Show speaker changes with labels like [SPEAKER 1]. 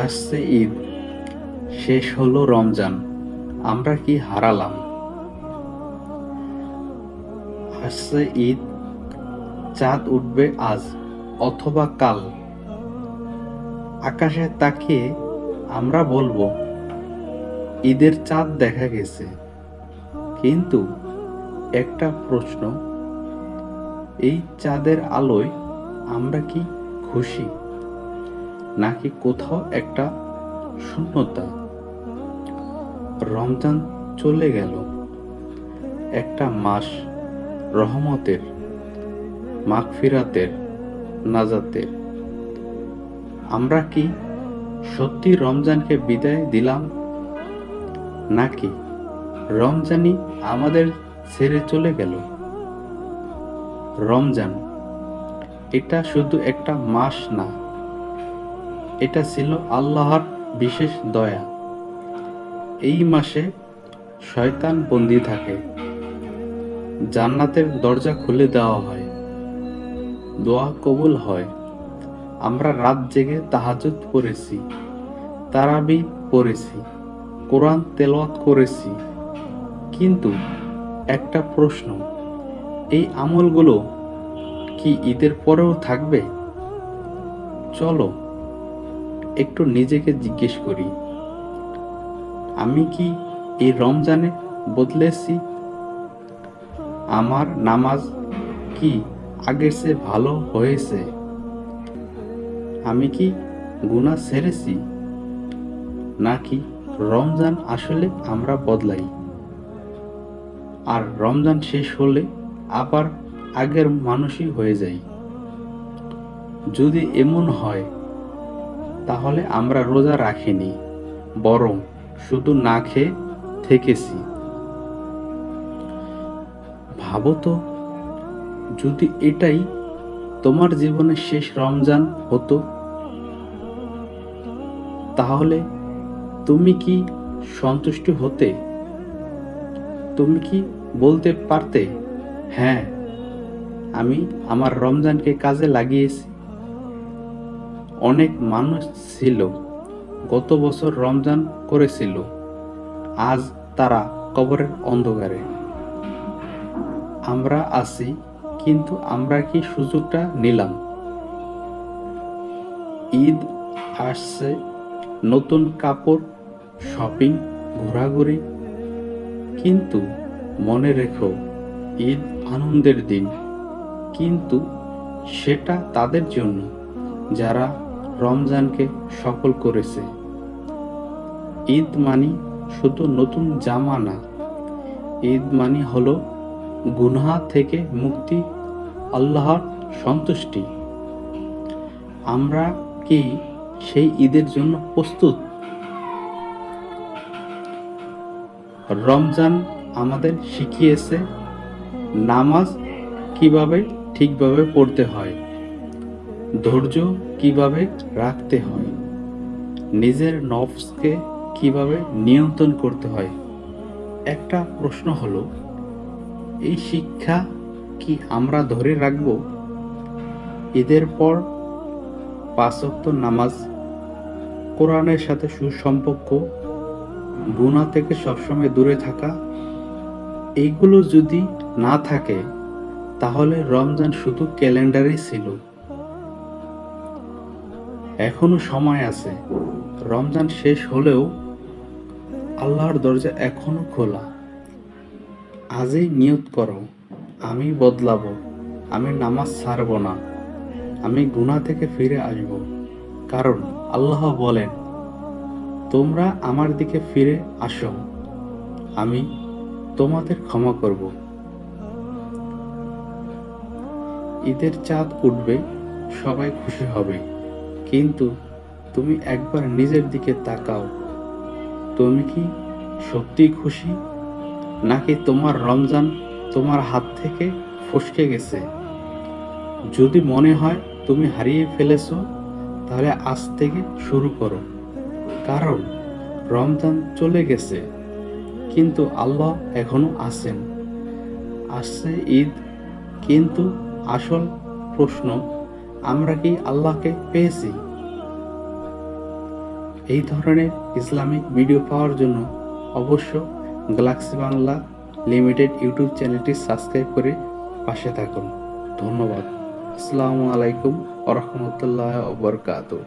[SPEAKER 1] আসছে ঈদ, শেষ হলো রমজান, আমরা কি হারালাম? আসছে ঈদ, চাঁদ উঠবে আজ অথবা কাল। আকাশে তাকিয়ে আমরা বলবো ঈদের চাঁদ দেখা গেছে। কিন্তু একটা প্রশ্ন, এই চাঁদের আলোয় আমরা কি খুশি, নাকি কোথাও একটা শূন্যতা? রমজান চলে গেল, একটা মাস রহমতের, মাগফিরাতের, নাজাতের। আমরা কি সত্যি রমজানকে বিদায় দিলাম, নাকি রমজানই আমাদের ছেড়ে চলে গেল? রমজান এটা শুধু একটা মাস না, এটা ছিল আল্লাহর বিশেষ দয়া। এই মাসে শয়তান বন্দী থাকে, জান্নাতের দরজা খুলে দেওয়া হয়, দোয়া কবুল হয়। আমরা রাত জেগে তাহাজ্জুদ পড়েছি, তারাবি পড়েছি, কোরআন তেলাওয়াত করেছি। কিন্তু একটা প্রশ্ন, এই আমলগুলো কি ঈদের পরেও থাকবে? চলো একটু নিজেকে জিজ্ঞেস করি, আমি কি এই রমজানে বদলেছি? আমার নামাজ কি আগের চেয়ে ভালো হয়েছে? আমি কি গুনাহ ছেড়েছি, নাকি রমজান আসলে আমরা বদলাই, আর রমজান শেষ হলে আবার আগের মানুষই হয়ে যাই? যদি এমন হয়, তাহলে আমরা রোজা রাখিনি, বরং শুধু না খেয়ে থেকেছি। ভাবো তো, যদি এটাই তোমার জীবনের শেষ রমজান হতো, তাহলে তুমি কি সন্তুষ্ট হতে? তুমি কি বলতে পারতে, হ্যাঁ, আমি আমার রমজানকে কাজে লাগিয়েছি? অনেক মানুষ ছিল গত বছর রমজান করেছিল, আজ তারা কবরের অন্ধকারে। আমরা আছি, কিন্তু আমরা কি সুযোগটা নিলাম? ঈদ আসছে, নতুন কাপড়, শপিং, ঘোরাঘুরি। কিন্তু মনে রেখো, ঈদ আনন্দের দিন, কিন্তু সেটা তাদের জন্য যারা রমজানকে সফল করেছে। ঈদ মানি শুধু নতুন জামা না, ঈদ মানি হলো গুনাহ থেকে মুক্তি, আল্লাহর সন্তুষ্টি। আমরা কি সেই ঈদের জন্য প্রস্তুত? রমজান আমাদের শিখিয়েছে নামাজ কিভাবে ঠিকভাবে পড়তে হয়, ধৈর্য কিভাবে রাখতে হয়, নিজের নফসকে কিভাবে নিয়ন্ত্রণ করতে হয়। একটা প্রশ্ন হলো, এই শিক্ষা কি আমরা ধরে রাখব? ঈদের পর 5 ওয়াক্ত নামাজ, কোরআনের সাথে সুসম্পর্ক, গুনাহ থেকে সবসময় দূরে থাকা, এইগুলো যদি না থাকে, তাহলে রমজান শুধু ক্যালেন্ডারেই ছিল। এখনো সময় আছে, রমজান শেষ হলেও আল্লাহর দরজা এখনো খোলা। আজই নিয়ত করো, আমি বদলাবো, আমি নামাজ ছাড়ব না, আমি গুনাহ থেকে ফিরে আসব। কারণ আল্লাহ বলেন, তোমরা আমার দিকে ফিরে আসো, আমি তোমাদের ক্ষমা করব। ঈদের চাঁদ উঠবে, সবাই খুশি হবে, কিন্তু তুমি একবার নিজের দিকে তাকাও। তুমি কি সত্যি খুশি, নাকি তোমার রমজান তোমার হাত থেকে ফসকে গেছে? যদি মনে হয় তুমি হারিয়ে ফেলেছো, তাহলে আজ থেকে শুরু করো। কারণ রমজান চলে গেছে, কিন্তু আল্লাহ এখনো আছেন। আসছে ঈদ, কিন্তু আসল প্রশ্ন, আমরা কি আল্লাহকে পেয়েছি? এই ধরনের ইসলামিক ভিডিও পাওয়ার জন্য অবশ্য গ্যালাক্সি বাংলা লিমিটেড ইউটিউব চ্যানেলটি সাবস্ক্রাইব করে পাশে থাকুন। ধন্যবাদ। আসসালামু আলাইকুম ওয়া রাহমাতুল্লাহি ওয়া বারাকাতুহু।